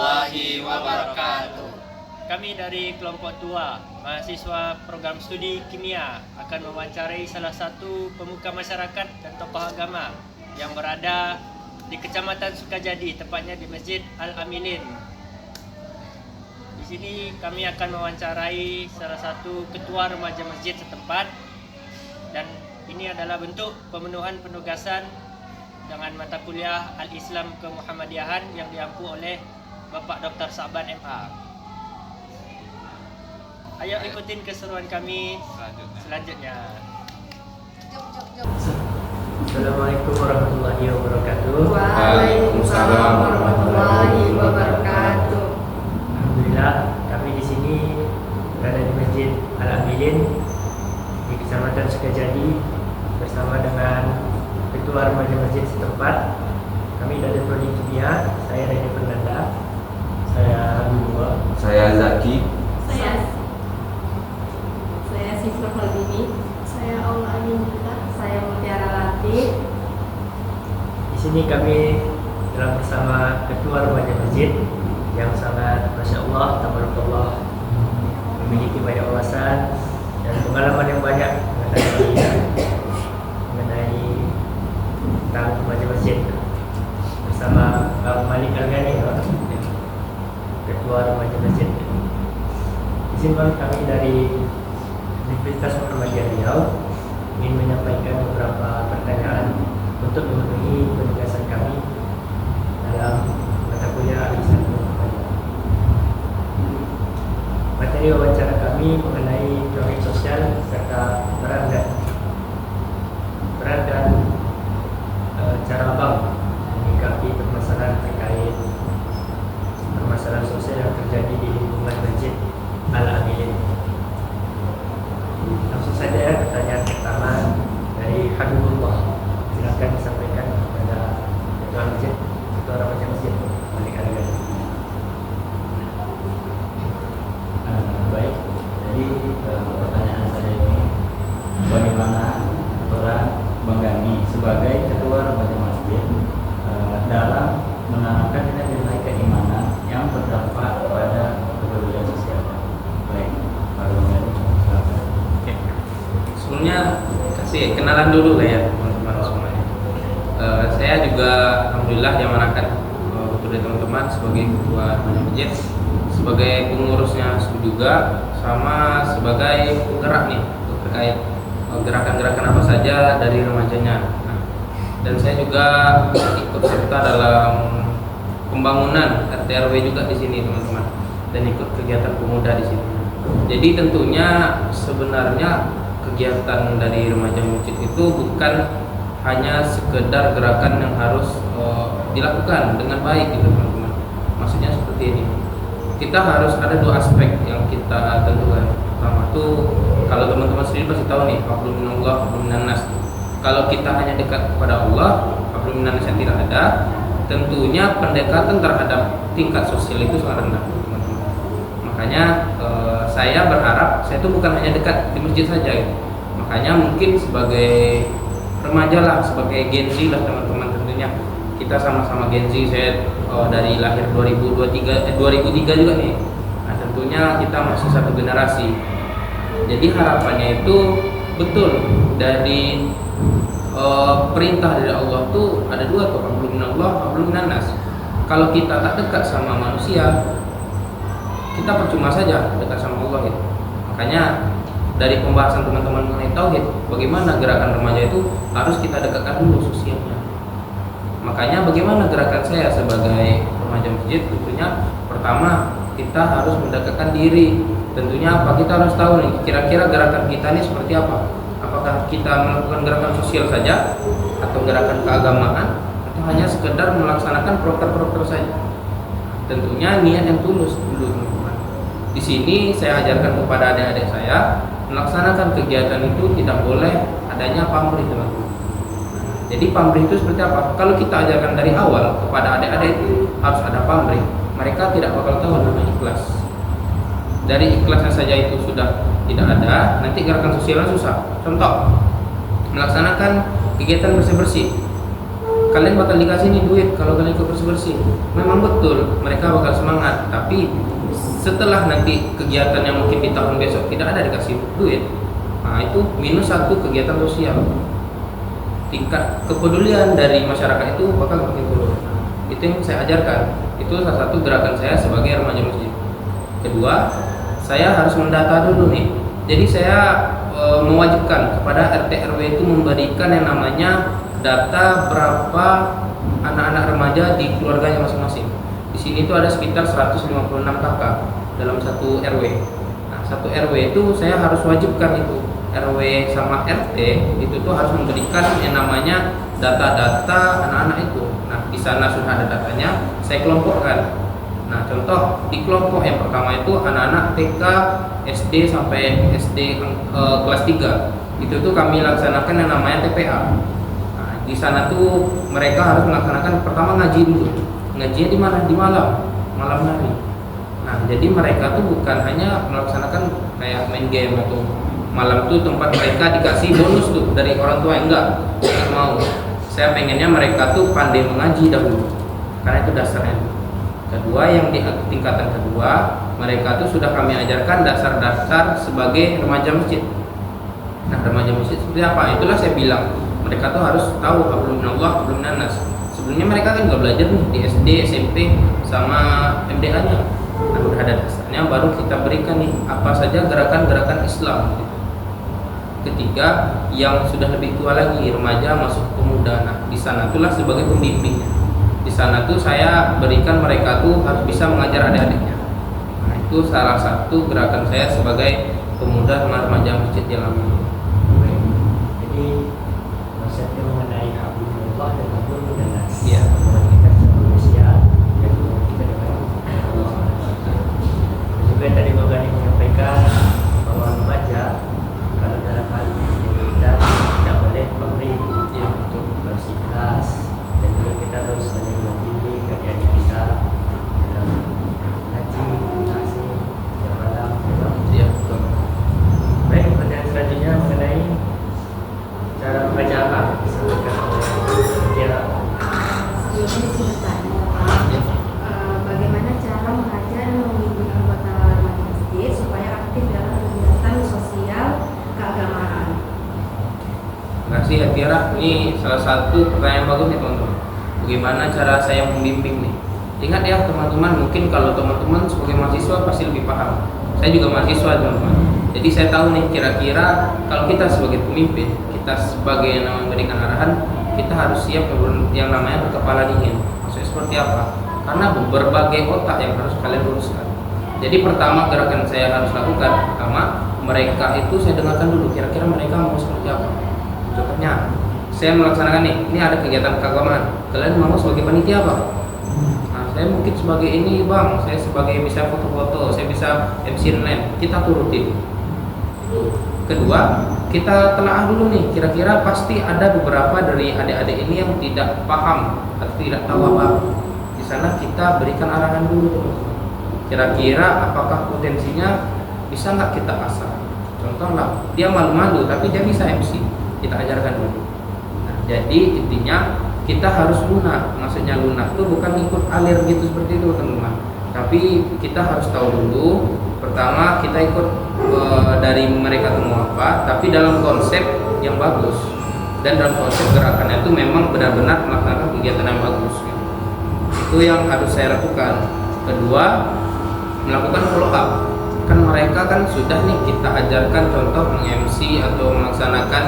warahmatullahi wabarakatuh. Kami dari kelompok tua, mahasiswa program studi kimia akan mewawancarai salah satu pemuka masyarakat dan tokoh agama yang berada di Kecamatan Sukajadi, tepatnya di Masjid Al-Amilin. Di sini kami akan mewawancarai salah satu ketua remaja masjid setempat, dan ini adalah bentuk pemenuhan penugasan dengan mata kuliah Al-Islam Kemuhammadiyahan yang diampu oleh Bapak Dr. Sa'ban MA. Ayo ikutin keseruan kami selanjutnya. Assalamualaikum warahmatullahi wabarakatuh. Waalaikumsalam warahmatullahi wabarakatuh. Alhamdulillah, kami di sini berada di Masjid Al-Amilin di Kecamatan Sukajadi bersama dengan Ketua Remaja Masjid setempat. Kami dari Prodi Kimia, saya Rene Fernanda, saya Habibullah, Saya Zaki. Saya Sifra Halbini, saya Aula Aminita, saya Mutiara Latif. Di sini kami telah bersama Ketua Remaja Masjid yang sangat Masya Allah, tabarakallah, memiliki banyak wawasan dan pengalaman yang banyak mengenai tentang remaja masjid, bersama Bang Malik Al-Ghani, Ketua Remaja Masjid. Izinkan kami dari Universitas Muhammadiyah Riau ingin menyampaikan beberapa pertanyaan untuk memenuhi penugasan kami dalam mata kuliah Al-Islam Kemuhammadiyahan. Materi wawancara kami mengenai tauhid sosial serta peran dan cara Abang menyikapi permasalahan terkait permasalahan sosial yang terjadi di lingkungan Masjid Al-Amilin. Langsung saja ya, pertanyaan pertama dari Habibullah. Silakan disampaikan kepada Ketua Masjid, Ketua Remaja Masjid Malik Al-Ghani. Baik, jadi pertanyaan saya ini, bagaimana peran Bang Gani sebagai Ketua Remaja Masjid dalam menanamkan nilai-nilai keimanan yang berdampak pada kepedulian sosial? Baik, Pak Bang Gani, silakan. Sebelumnya kasih kenalan dulu lah ya teman-teman semuanya. Saya juga alhamdulillah diamanakan dari teman-teman sebagai ketua masjid, sebagai pengurusnya juga, sama sebagai penggerak nih terkait gerakan-gerakan apa saja dari remajanya. Dan saya juga ikut serta dalam pembangunan RT RW juga di sini teman-teman, dan ikut kegiatan pemuda di sini. Jadi tentunya sebenarnya kegiatan dari remaja masjid itu bukan hanya sekedar gerakan yang harus dilakukan dengan baik gitu teman-teman. Maksudnya seperti ini, kita harus ada dua aspek yang kita tentukan. Pertama tuh, kalau teman-teman sendiri pasti tahu nih, hablum minallah, hablum minannas. Kalau kita hanya dekat kepada Allah, hablum minannas yang tidak ada, tentunya pendekatan terhadap tingkat sosial itu sangat rendah teman-teman. Makanya saya berharap saya itu bukan hanya dekat di masjid saja gitu. Makanya mungkin sebagai remaja lah, sebagai Gen Z lah teman-teman, tentunya kita sama-sama Gen Z. Saya dari lahir 2003 juga nih. Nah tentunya kita masih satu generasi. Jadi harapannya itu betul dari perintah dari Allah tuh ada dua tuh, hablum minallah, hablum minannas. Kalau kita tak dekat sama manusia, kita percuma saja dekat sama Allah gitu. Makanya dari pembahasan teman-teman mengenai tauhid, bagaimana gerakan remaja itu harus kita dekatkan dulu sosialnya. Makanya bagaimana gerakan saya sebagai remaja masjid, tentunya pertama kita harus mendekatkan diri. Tentunya apa? Kita harus tahu nih kira-kira gerakan kita ini seperti apa. Apakah kita melakukan gerakan sosial saja, atau gerakan keagamaan, atau hanya sekedar melaksanakan proker-proker saja. Tentunya niat yang tulus dulu teman-teman. Di sini saya ajarkan kepada adik-adik saya, melaksanakan kegiatan itu tidak boleh adanya pamrih teman-teman. Jadi pamrih itu seperti apa? Kalau kita ajarkan dari awal kepada adik-adik itu harus ada pamrih, mereka tidak bakal tahu namanya ikhlas. Dari ikhlasnya saja itu sudah tidak ada, nanti gerakan sosialnya susah. Contoh, melaksanakan kegiatan bersih-bersih. kalian bakal dikasih nih duit kalau kalian ikut bersih-bersih. Memang betul mereka bakal semangat, tapi setelah nanti kegiatan yang mungkin di tahun besok tidak ada dikasih duit, nah itu minus satu kegiatan sosial. Tingkat kepedulian dari masyarakat itu bakal makin turun. Itu yang saya ajarkan. Itu salah satu gerakan saya sebagai remaja masjid. Kedua, saya harus mendata dulu nih. Jadi saya mewajibkan kepada RT RW itu memberikan yang namanya data berapa anak-anak remaja di keluarganya masing-masing. Di sini itu ada sekitar 156 kakak dalam satu RW. Nah, satu RW itu saya harus wajibkan itu. RW sama RT itu tuh harus memberikan yang namanya data-data anak-anak itu. Nah, di sana sudah ada datanya, saya kelompokkan. Nah, contoh di kelompok yang pertama itu anak-anak TK, SD sampai SD kelas 3. Itu tuh kami laksanakan yang namanya TPA. Nah, di sana tuh mereka harus melaksanakan pertama ngaji dulu. Ngajinya di mana? Di malam hari. Nah, jadi mereka tuh bukan hanya melaksanakan kayak main game atau malam tuh tempat mereka dikasih bonus tuh dari orang tua, enggak mau. Saya pengennya mereka tuh pandai mengaji dahulu, karena itu dasarnya. Kedua, yang di tingkatan kedua, mereka tuh sudah kami ajarkan dasar-dasar sebagai remaja masjid. Nah, remaja masjid seperti apa? Itulah saya bilang, mereka tuh harus tahu hablum minallah, hablum minannas. Sebelumnya mereka kan juga belajar nih di SD, SMP, sama MDA-nya. Nah, udah ada dasarnya, baru kita berikan nih apa saja gerakan-gerakan Islam. Ketiga, yang sudah lebih tua lagi, remaja masuk pemuda. Nah, di sana itulah sebagai pembimbingnya. Di sana tuh saya berikan mereka tuh harus bisa mengajar adik-adiknya. Nah, itu salah satu gerakan saya sebagai pemuda remaja masjid Jalan. Jadi konsepnya mengenai hablumullah dan hablum minannas. Iya. Kita Indonesia dan kita dengan Allah. Juga tadi Bang Gani menyampaikan bahwa remaja kalau dalam hal ini kita tidak boleh memberi untuk bersikeras, dan juga kita harus saling membimbing adik-adik kita dalam haji, nasi, jam malam. Iya, betul. Baik, pertanyaan selanjutnya mengenai cara membaca apa disampaikan oleh Kira. Sebelumnya saya bertanya, Pak, Ya. bagaimana cara mengajar dan membimbing anggota remaja masjid supaya aktif dalam kegiatan sosial keagamaan? Terima kasih ya Tiara. Ini salah satu pertanyaan bagus nih teman-teman. Bagaimana cara saya membimbing nih? Ingat ya teman-teman, mungkin kalau teman-teman sebagai mahasiswa pasti lebih paham. Saya juga mahasiswa teman-teman. Jadi saya tahu nih kira-kira kalau kita sebagai pemimpin, kita sebagai yang namanya memberikan arahan, kita harus siap yang namanya berkepala dingin. Maksudnya seperti apa? Karena berbagai otak yang harus kalian luruskan. Jadi pertama gerakan saya harus lakukan, pertama mereka itu saya dengarkan dulu kira-kira mereka mau seperti apa. Contohnya, saya melaksanakan nih, ini ada kegiatan keagamaan. Kalian mau sebagai panitia apa? Nah, saya mungkin sebagai ini bang, saya sebagai bisa foto-foto, saya bisa MC lain. Kita turutin. Kedua, kita telaah dulu nih, kira-kira pasti ada beberapa dari adik-adik ini yang tidak paham atau tidak tahu apa. Di sana kita berikan arahan dulu teman-teman. Kira-kira apakah potensinya bisa nggak kita asah? Contoh lah, dia malu-malu tapi dia bisa MC, kita ajarkan dulu. Nah, jadi intinya kita harus lunak. Maksudnya lunak itu bukan ikut alir gitu seperti itu teman-teman. Tapi kita harus tahu dulu. Pertama kita ikut dari mereka tuh mau apa, tapi dalam konsep yang bagus dan dalam konsep gerakannya itu memang benar-benar melaksanakan kegiatan yang bagus. Itu yang harus saya lakukan. Kedua, melakukan follow up. Kan mereka kan sudah nih kita ajarkan contoh meng-MC atau melaksanakan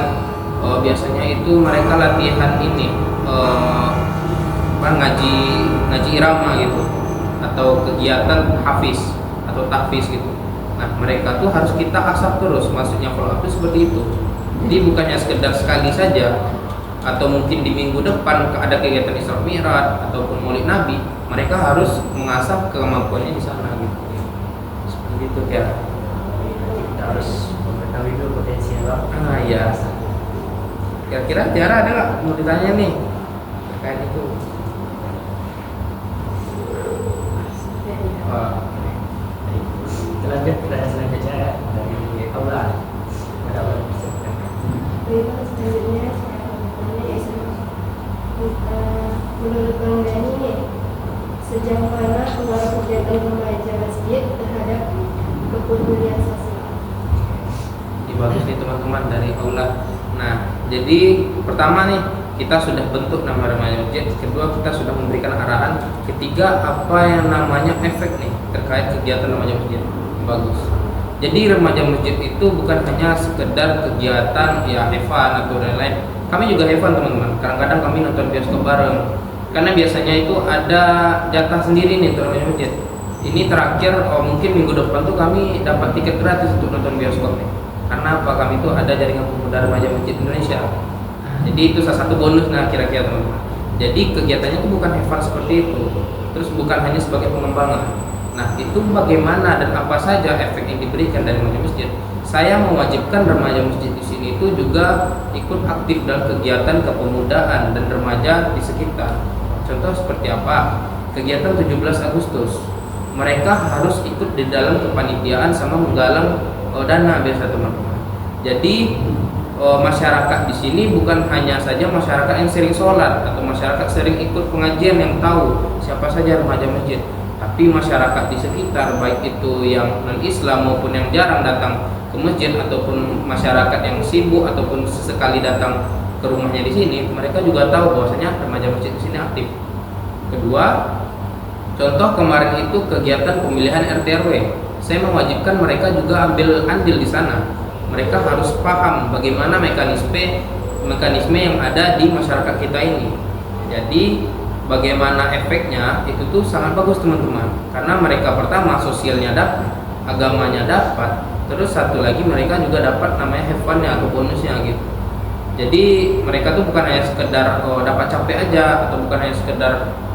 biasanya itu mereka latihan ini ngaji irama gitu, atau kegiatan hafiz atau tahfiz gitu. Nah, mereka tuh harus kita asah terus, maksudnya follow up itu seperti itu. Jadi bukannya sekedar sekali saja, atau mungkin di minggu depan ada kegiatan Isra Mi'raj ataupun Maulid Nabi, mereka harus mengasah kemampuannya di sana gitu. Seperti itu ya. Kita harus mengetahui dulu potensial. Iya. Kira-kira Tiara ada nggak mau ditanya nih terkait itu? Kita lanjut pertanyaan selanjutnya dari Aula. Ada apa yang bisa dikatakan? Selanjutnya saya akan bertanya, teman-teman dari aula. Nah, jadi pertama nih kita sudah bentuk nama remaja masjid, kedua kita sudah memberikan arahan, ketiga apa yang namanya efek nih terkait kegiatan remaja masjid. Bagus. Jadi remaja masjid itu bukan hanya sekedar kegiatan ya have fun atau lain-lain. Kami juga have fun teman-teman. Kadang-kadang kami nonton bioskop bareng. Karena biasanya itu ada jatah sendiri nih untuk remaja masjid. Ini terakhir mungkin minggu depan tuh kami dapat tiket gratis untuk nonton bioskop nih. Karena apa? Kami itu ada jaringan pemuda remaja masjid Indonesia. Jadi itu salah satu bonus nah kira-kira teman-teman. Jadi kegiatannya itu bukan have fun seperti itu. Terus bukan hanya sebagai pengembangan. Nah, itu bagaimana dan apa saja efek yang diberikan dari remaja masjid? Saya mewajibkan remaja masjid di sini itu juga ikut aktif dalam kegiatan kepemudaan dan remaja di sekitar. Contoh seperti apa? Kegiatan 17 Agustus. Mereka harus ikut di dalam kepanitiaan sama menggalang dana biasa teman-teman. Jadi masyarakat di sini bukan hanya saja masyarakat yang sering sholat atau masyarakat sering ikut pengajian yang tahu siapa saja remaja masjid. Tapi masyarakat di sekitar, baik itu yang non-Islam maupun yang jarang datang ke masjid ataupun masyarakat yang sibuk ataupun sesekali datang ke rumahnya di sini, mereka juga tahu bahwasanya remaja masjid di sini aktif. Kedua, contoh kemarin itu kegiatan pemilihan RT RW. Saya mewajibkan mereka juga ambil andil di sana. Mereka harus paham bagaimana mekanisme yang ada di masyarakat kita ini. Jadi bagaimana efeknya itu tuh sangat bagus teman-teman, karena mereka pertama sosialnya dapat, agamanya dapat, terus satu lagi mereka juga dapat namanya have fun-nya atau bonusnya gitu. Jadi mereka tuh bukan hanya sekedar dapat capek aja atau bukan hanya sekedar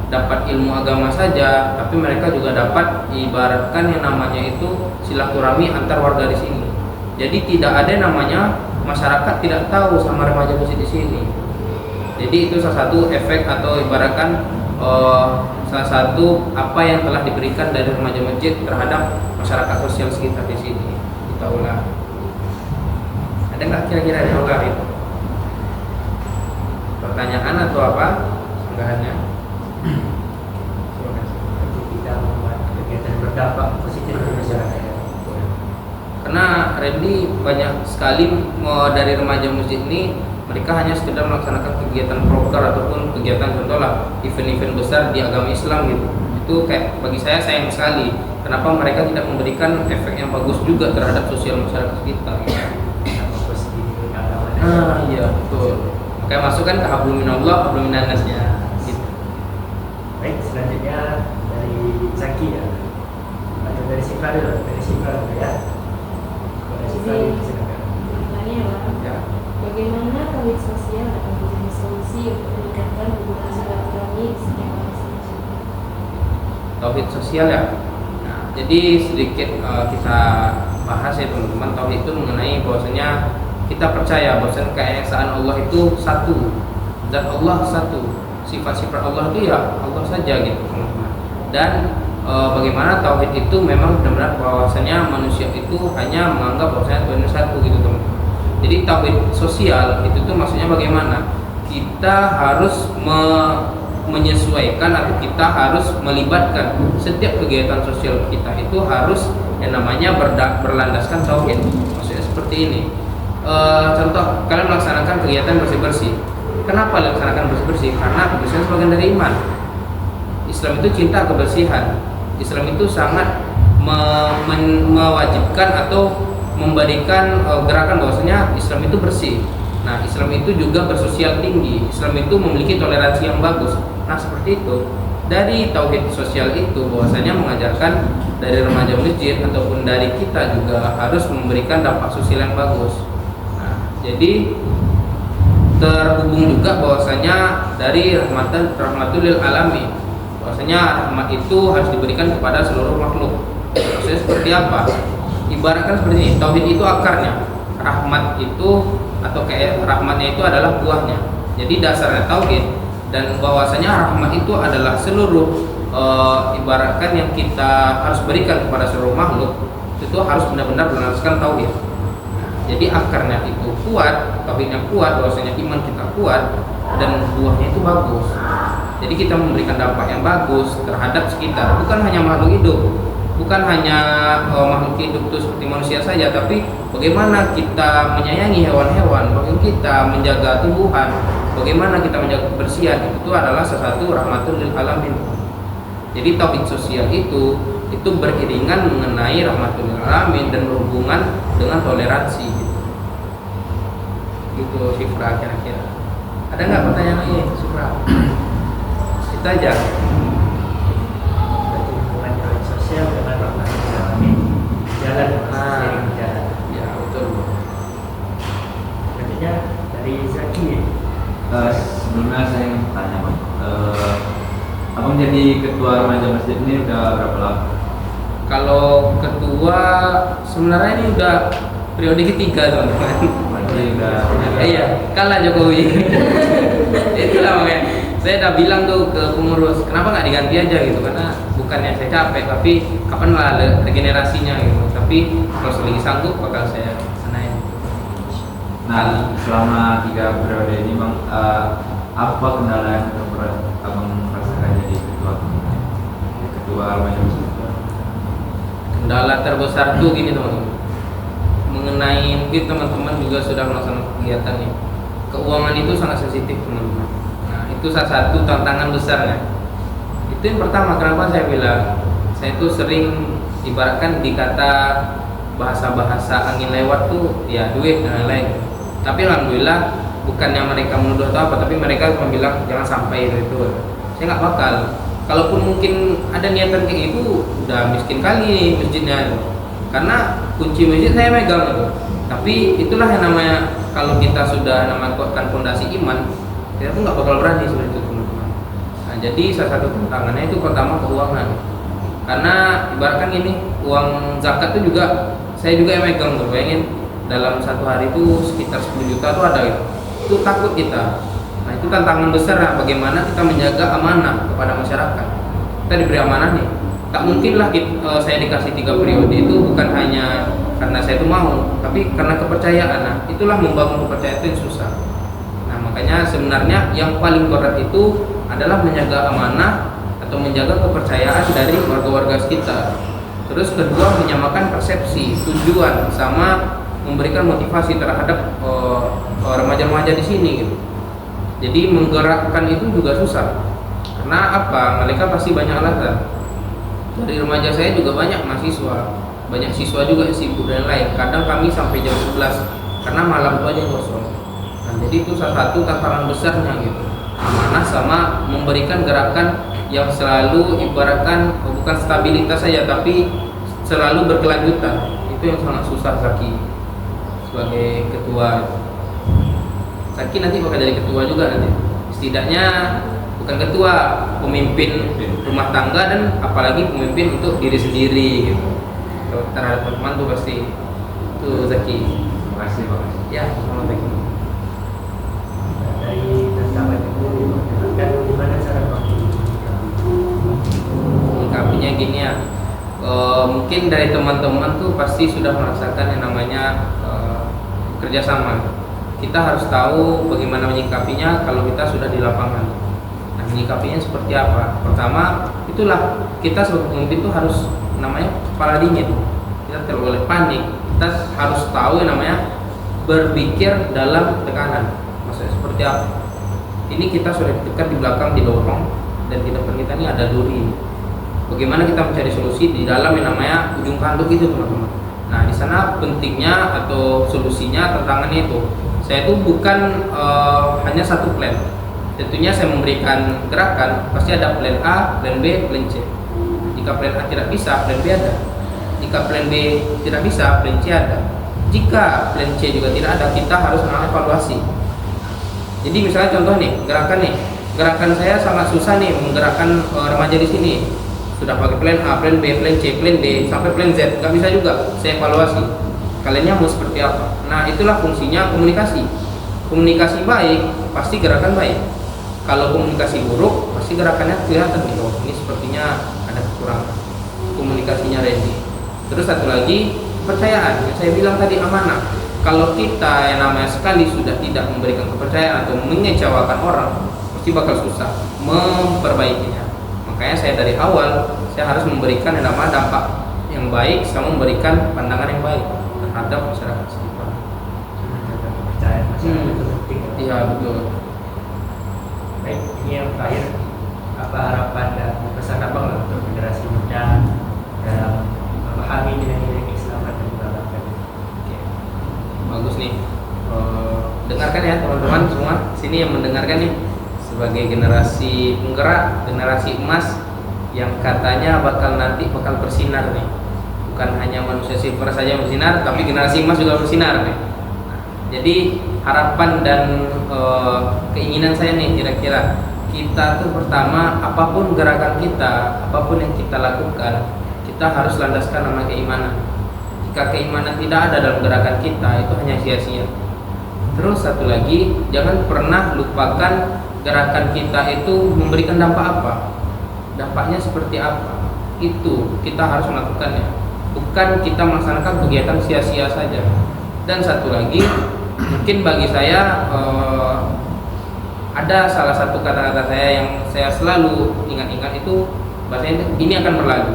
dapat ilmu agama saja, tapi mereka juga dapat ibaratkan yang namanya itu silaturahmi antar warga di sini. Jadi tidak ada yang namanya masyarakat tidak tahu sama remaja masjid di sini. Jadi itu salah satu efek atau ibaratkan salah satu apa yang telah diberikan dari remaja masjid terhadap masyarakat sosial sekitar di sini. Kita ulang. Ada nggak kira-kira yang ulang itu? Pertanyaan atau apa? Sanggahannya? Kita membuat kegiatan berdampak positif bagi masyarakat. Karena Randy banyak sekali dari remaja masjid ini mereka hanya sekedar melaksanakan kegiatan proker ataupun kegiatan contoh lah event-event besar di agama Islam gitu. Itu kayak bagi saya sayang sekali. Kenapa mereka tidak memberikan efek yang bagus juga terhadap sosial masyarakat kita? Gitu. Iya betul. Makanya masukkan ke hablum minallah, hablum minannasnya. Gitu. Baik, selanjutnya dari Zaki ya. Atau dari Sifra dulu, dari Sifra dulu ya. Dari Sifra Jadi, silakan. pertanyaannya adalah Ya. bagaimana tauhid sosial akan menjadi solusi untuk meningkatkan hubungan silaturahmi di setiap manusia? Tauhid sosial ya. Nah, jadi sedikit kita bahas ya teman-teman, tauhid itu mengenai bahwasanya kita percaya bahwasanya keesaan Allah itu satu, dan Allah satu, sifat-sifat Allah itu ya Allah saja gitu teman-teman. Dan bagaimana tauhid itu memang benar-benar bahwasanya manusia itu hanya menganggap bahwasanya Tuhan itu satu gitu teman-teman. Jadi tauhid sosial itu tuh maksudnya bagaimana? Kita harus menyesuaikan atau kita harus melibatkan setiap kegiatan sosial kita itu harus yang namanya berlandaskan tauhid. Maksudnya seperti ini. Contoh, kalian melaksanakan kegiatan bersih-bersih. Kenapa melaksanakan bersih-bersih? Karena kebersihan sebagian dari iman. Islam itu cinta kebersihan. Islam itu sangat mewajibkan atau memberikan gerakan bahwasanya Islam itu bersih. Nah, Islam itu juga bersosial tinggi. Islam itu memiliki toleransi yang bagus. Nah, seperti itu. Dari tauhid sosial itu bahwasanya mengajarkan dari remaja masjid ataupun dari kita juga harus memberikan dampak sosial yang bagus. Nah, jadi terhubung juga bahwasanya dari rahmatul lil alamin. Bahwasanya rahmat itu harus diberikan kepada seluruh makhluk. Maksudnya seperti apa? Ibaratkan seperti ini, tauhid itu akarnya, rahmat itu atau kayak rahmatnya itu adalah buahnya. Jadi dasarnya tauhid, dan bahwasanya rahmat itu adalah seluruh ibaratkan yang kita harus berikan kepada seluruh makhluk itu harus benar-benar berlandaskan tauhid. Jadi akarnya itu kuat, tauhidnya kuat, bahwasanya iman kita kuat dan buahnya itu bagus. Jadi kita memberikan dampak yang bagus terhadap sekitar, bukan hanya makhluk hidup, bukan hanya makhluk hidup itu seperti manusia saja, tapi bagaimana kita menyayangi hewan-hewan, bagaimana kita menjaga tumbuhan, bagaimana kita menjaga kebersihan, itu adalah salah satu rahmatul lil alamin. Jadi tauhid sosial itu beriringan mengenai rahmatul lil alamin dan berhubungan dengan toleransi gitu Syifra. Kira-kira ada nggak pertanyaan lagi Syifra? Itu aja. Berarti hubungan tauhid sosial dengan rahmatul alamin jalan seiring berjalan. Ya betul. Selanjutnya dari Zaki. Sebelumnya saya ingin tanya Bang, Abang jadi ketua remaja masjid ini udah berapa lama? Kalau ketua sebenarnya ini udah periode ketiga teman-teman. Berarti udah Iya, kalah Jokowi. Itulah makanya saya udah bilang tuh ke pengurus, kenapa nggak diganti aja gitu, karena bukannya saya capek, tapi kapan lah regenerasinya gitu. Tapi kalau lagi sanggup bakal saya senain. Nah, selama 3 periode ini Bang, apa kendala yang terberat Abang rasakan jadi ketua remaja masjid? Kendala terbesar tuh gini teman-teman, mengenai mungkin teman-teman juga sudah melaksanakan kegiatan nih, keuangan itu sangat sensitif teman-teman. Nah itu salah satu tantangan besarnya. Itu yang pertama, kenapa saya bilang saya itu sering ibaratkan dikata bahasa-bahasa angin lewat tuh ya duit dan lain-lain. Tapi alhamdulillah bukannya mereka menuduh atau apa, tapi mereka cuma bilang jangan sampai itu. Saya nggak bakal. Kalaupun mungkin ada niatan kayak gitu, udah miskin kali masjidnya. Karena kunci masjid saya megang itu. Tapi itulah yang namanya kalau kita sudah namanya kuatkan fondasi iman, kita tuh nggak bakal berani seperti itu teman-teman. Nah, jadi salah satu tantangannya itu pertama keuangan. Karena ibaratkan ini uang zakat itu juga saya juga yang megang tuh. Bayangin dalam satu hari itu sekitar 10 juta tuh ada gitu. Itu takut kita. Nah itu tantangan besar lah, bagaimana kita menjaga amanah kepada masyarakat. Kita diberi amanah nih, tak mungkinlah saya dikasih 3 periode itu bukan hanya karena saya itu mau, tapi karena kepercayaan. Nah itulah membangun kepercayaan itu yang susah. Nah makanya sebenarnya yang paling berat itu adalah menjaga amanah atau menjaga kepercayaan dari warga-warga sekitar. Terus kedua, menyamakan persepsi, tujuan, sama memberikan motivasi terhadap remaja-remaja di sini gitu. Jadi menggerakkan itu juga susah. Karena apa? Mereka pasti banyak alasan. Dari remaja saya juga banyak mahasiswa, banyak siswa juga sibuk dan lain. Kadang kami sampai jam 11 karena malam itu aja kosong. Nah, jadi itu salah satu tantangan besarnya gitu. Amanah sama memberikan gerakan yang selalu ibaratkan bukan stabilitas saja tapi selalu berkelanjutan. Itu yang sangat susah Zaki sebagai ketua. Zaki nanti bakal jadi ketua juga nanti. Setidaknya bukan ketua, pemimpin rumah tangga dan apalagi pemimpin untuk diri sendiri gitu. Terhadap teman tuh pasti itu Zaki. Terima kasih Pak. Ya, assalamualaikum. Dari tantangan itu kan gimana cara Lengkapinya gini ya. Mungkin dari teman-teman tuh pasti sudah merasakan yang namanya kerjasama. Kita harus tahu bagaimana menyikapinya kalau kita sudah di lapangan. Nah, menyikapinya seperti apa? Pertama, itulah kita sebagai pemimpin tuh harus namanya kepala dingin. Kita tidak boleh panik. Kita harus tahu yang namanya berpikir dalam tekanan. Maksudnya seperti apa? Ini kita sudah dekat di belakang didorong dan di depan kita ini ada duri. Bagaimana kita mencari solusi di dalam yang namanya ujung tanduk itu teman-teman. Nah di sana pentingnya atau solusinya tantangannya itu. Saya itu bukan hanya satu plan. Tentunya saya memberikan gerakan, pasti ada plan A, plan B, plan C. Jika plan A tidak bisa, plan B ada. Jika plan B tidak bisa, plan C ada. Jika plan C juga tidak ada, kita harus mengevaluasi. Jadi misalnya contoh nih, gerakan saya sangat susah nih menggerakkan remaja di sini. Sudah pakai plan A, plan B, plan C, plan D, sampai plan Z, nggak bisa juga. Saya evaluasi. Kaliannya mau seperti apa? Nah itulah fungsinya komunikasi. Komunikasi baik, pasti gerakan baik. Kalau komunikasi buruk, pasti gerakannya kelihatan nih. Oh, ini sepertinya ada kekurangan. Komunikasinya ready. Terus satu lagi, kepercayaan. Yang saya bilang tadi amanah. Kalau kita yang namanya sekali sudah tidak memberikan kepercayaan atau mengecewakan orang, pasti bakal susah memperbaikinya. Makanya saya dari awal saya harus memberikan yang namanya dampak yang baik sama memberikan pandangan yang baik terhadap masyarakat sekitar. Menjaga kepercayaan masyarakat itu penting. Iya betul. Baik, ini yang terakhir, apa harapan dan pesan abang lah untuk generasi muda dalam memahami nilai-nilai keislaman dan beragama? Oke. Bagus nih. Dengarkan ya teman-teman semua sini yang mendengarkan nih, sebagai generasi penggerak, generasi emas yang katanya bakal bersinar nih. Bukan hanya manusia silver saja yang bersinar, tapi generasi emas juga bersinar nih. Nah, jadi harapan dan keinginan saya nih, kira-kira kita tuh pertama, apapun gerakan kita, apapun yang kita lakukan, kita harus landaskan nama keimanan. Jika keimanan tidak ada dalam gerakan kita, itu hanya sia-sia. Terus satu lagi, jangan pernah lupakan gerakan kita itu memberikan dampak apa, dampaknya seperti apa. Itu kita harus melakukannya, bukan kita melaksanakan kegiatan sia-sia saja. Dan satu lagi, mungkin bagi saya ada salah satu kata-kata saya yang saya selalu ingat-ingat, itu bahasanya ini akan berlalu.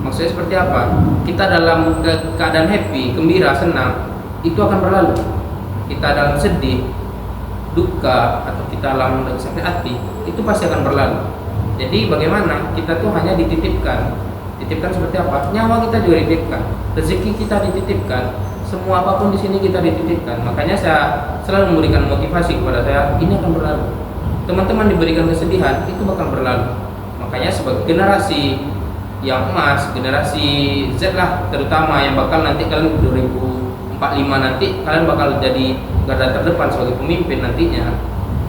Maksudnya seperti apa? Kita dalam keadaan happy, gembira, senang, itu akan berlalu. Kita dalam sedih, duka, atau kita dalam sakit hati, itu pasti akan berlalu. Jadi bagaimana? Kita tuh hanya dititipkan seperti apa? Nyawa kita juga dititipkan, rezeki kita dititipkan, semua apapun di sini kita dititipkan. Makanya saya selalu memberikan motivasi kepada saya, ini akan berlalu. Teman-teman diberikan kesedihan, itu bakal berlalu. Makanya sebagai generasi yang emas, generasi Z lah terutama, yang bakal nanti kalian 2045 nanti kalian bakal jadi garda terdepan sebagai pemimpin nantinya.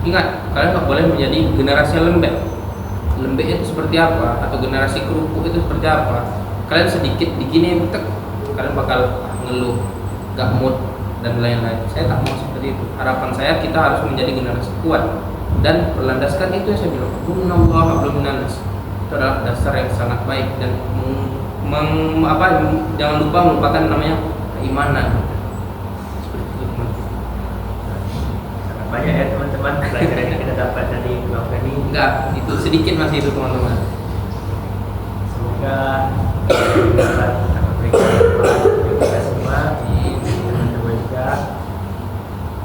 Ingat, kalian tak boleh menjadi generasi yang lembek. Lembek itu seperti apa? Atau generasi kerupuk itu seperti apa? Kalian sedikit digini, kalian bakal ngeluh, gak mood dan lain-lain. Saya tak mau seperti itu. Harapan saya kita harus menjadi generasi kuat dan berlandaskan itu yang saya bilang, Bunallah hablum minan nas. Itu adalah dasar yang sangat baik, dan jangan lupa melupakan namanya keimanan. Seperti itu teman. Sangat banyak ya teman-teman pelajaran yang kita dapat dari Bang Feni. Enggak, itu sedikit masih itu teman-teman. Semoga dapat memberikan manfaat untuk kita semua, teman-teman juga.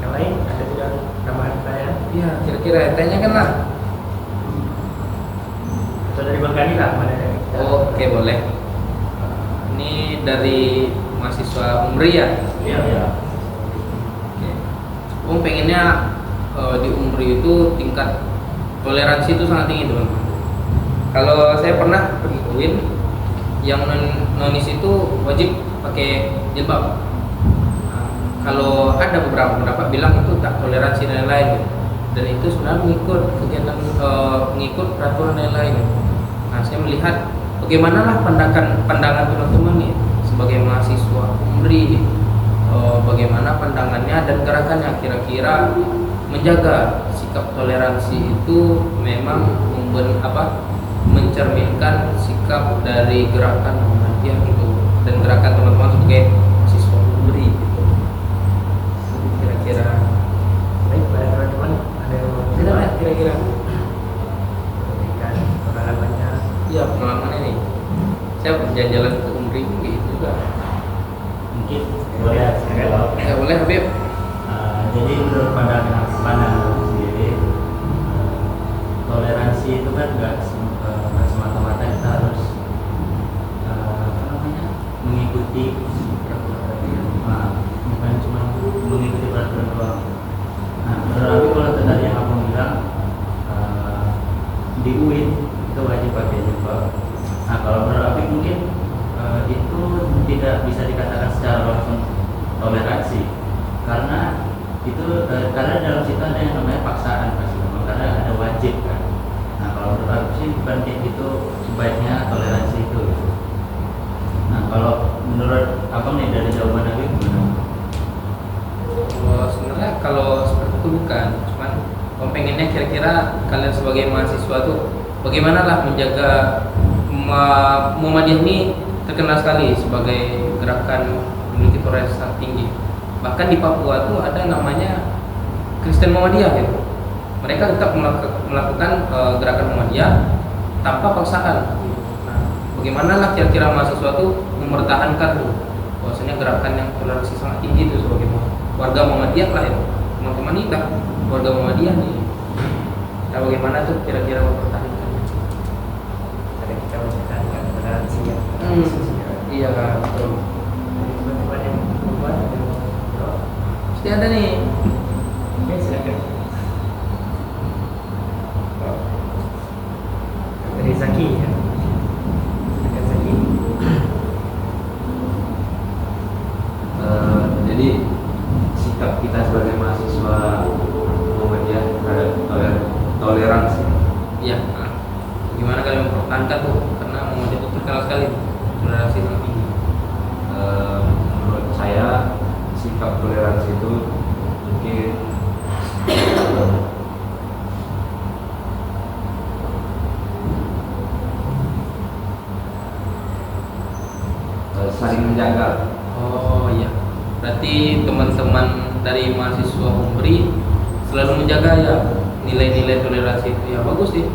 Yang lain ada juga tambahan saya? Iya, kira-kira tanyakanlah. Atau dari Bang Gani lah, mana dari kita? Oke, boleh. Ini dari mahasiswa Umri ya. Iya. Oke. Pengennya di Umri itu tingkat toleransi itu sangat tinggi teman-teman. Kalau saya pernah pergi ke UIN, yang nonis itu wajib pakai jilbab. Nah, kalau ada beberapa pendapat bilang itu tak toleransi dan lain-lain, dan itu sebenarnya mengikut kegiatan mengikut peraturan dan lain-lain. Nah, saya melihat bagaimanalah pandangan teman-teman nih sebagai mahasiswa Umri ini, bagaimana pandangannya dan gerakannya, kira-kira menjaga sikap toleransi itu memang mencerminkan sikap dari gerakan Muhammadiyah itu dan gerakan teman-teman sebagai mahasiswa Umri gitu. Kira-kira Baik, pada teman-teman ada yang mau tidak kira-kira memberikan pengalamannya? ya pengalaman ini. Saya berjalan ke Umri gitu juga. Mungkin boleh saya jawab. Ya boleh Habib. Jadi menurut pandangan aku sendiri, toleransi itu kan nggak semata-mata kita harus mengikuti bukan cuma mengikuti peraturan doang. Nah, menurut aku kalau tadi yang abang bilang di UIN itu wajib pakai jilbab. Nah, kalau menurut aku mungkin itu tidak bisa dikatakan secara langsung toleransi, karena itu karena dalam situ ada yang namanya paksaan pasti, karena ada wajib kan. Nah, kalau menurut aku sih bukan kayak gitu sebaiknya toleransi itu. Nah, kalau menurut abang nih dari jawaban aku gimana? Sebenarnya kalau seperti itu bukan, cuman pengennya kira-kira kalian sebagai mahasiswa tuh bagaimana lah menjaga Muhammadiyah ini terkenal sekali sebagai gerakan memiliki toleransi sangat tinggi. Bahkan di Papua tuh ada namanya Kristen Muhammadiyah gitu. Mereka tetap melakukan gerakan Muhammadiyah tanpa paksaan. Nah, bagaimana lah kira-kira mahasiswa tuh mempertahankan tuh bahwasanya gerakan yang toleransi sangat tinggi itu sebagai warga Muhammadiyah lah ya, teman-teman ini lah warga Muhammadiyah nih. Nah, bagaimana tuh kira-kira mempertahankan? Ada kita mempertahankan toleransi yang Iya betul. teman-teman yang membuat ada yang menjawab. Pasti ada nih. Oke, silakan. Dari Zaki ya. Silakan Zaki. Jadi sikap kita sebagai mahasiswa Muhammadiyah terhadap toleransi. Iya. Nah, gimana kalian mempertahankan tuh? Karena Muhammadiyah itu terkenal sekali toleransi yang tinggi. Menurut saya sikap toleransi itu mungkin saling menjaga. Oh iya. Berarti teman-teman dari mahasiswa Umbri selalu menjaga ya nilai-nilai toleransi itu. Ya bagus sih.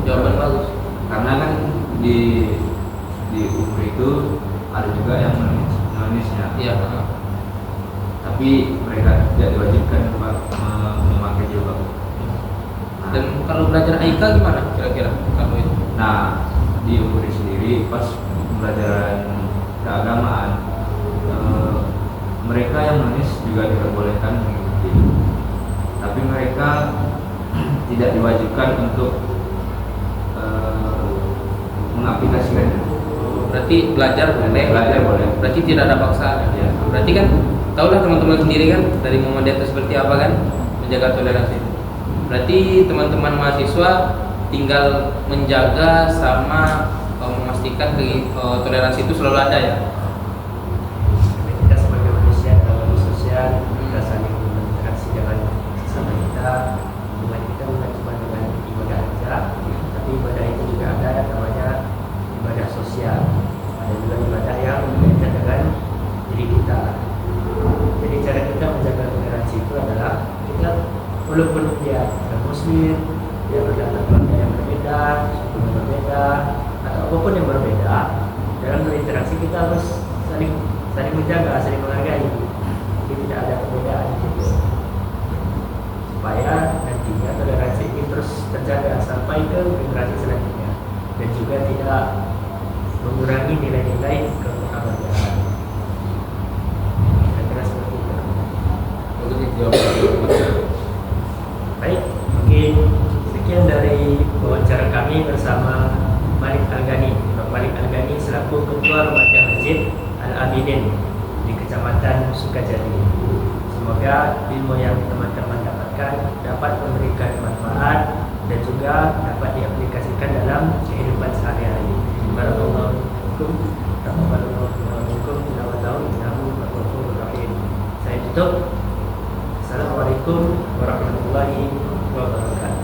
Jawaban bagus. Karena kan di Umbri itu ada juga yang menulisnya. Iya. Tapi mereka tidak diwajibkan memakai jilbab. Dan kalau belajar Aika gimana kira-kira kalau itu? Nah, di Umbri sendiri pas pembelajaran keagamaan, mereka yang menulis juga diperbolehkan mengikuti, tapi mereka tidak diwajibkan untuk mengaplikasikannya. Berarti belajar boleh. Belajar boleh. Berarti tidak ada paksaan. Ya. Berarti kan tahulah teman-teman sendiri kan dari Muhammadiyah itu seperti apa kan menjaga toleransi itu. Berarti teman-teman mahasiswa tinggal menjaga sama memastikan toleransi itu selalu ada ya. Kita sebagai manusia dalam sosial kita saling berinteraksi dengan sesama kita. Hubungan kita bukan cuma dengan ibadah aja, tapi ibadah itu juga ada namanya ibadah sosial. Ada juga ibadah yang berkaitan dengan diri kita. Jadi cara kita menjaga toleransi itu adalah kita walaupun dia muslim, dia berlatar belakang yang berbeda, suku yang berbeda, atau apapun yang berbeda, dalam berinteraksi kita harus saling menjaga, saling menghargai. Jadi tidak ada perbedaan gitu. Supaya nantinya toleransi ini terus terjaga sampai ke generasi selanjutnya dan juga tidak mengurangi nilai-nilai kemuhammadiyaan. Kira-kira seperti itu. Bagus sih jawaban. Baik, mungkin sekian dari wawancara kami bersama Malik Al-Ghani. Bang Malik Al-Ghani selaku Ketua Remaja Masjid Al-Abidin di Kecamatan Sukajadi. Semoga ilmu yang teman-teman dapatkan dapat memberikan manfaat dan juga dapat diaplikasikan dalam kehidupan sehari-hari. Barakallahu fikum. Taqabbalallahu minkum tilawatahu innahu ghafurur rahim. Saya tutup. Assalamualaikum warahmatullahi wabarakatuh.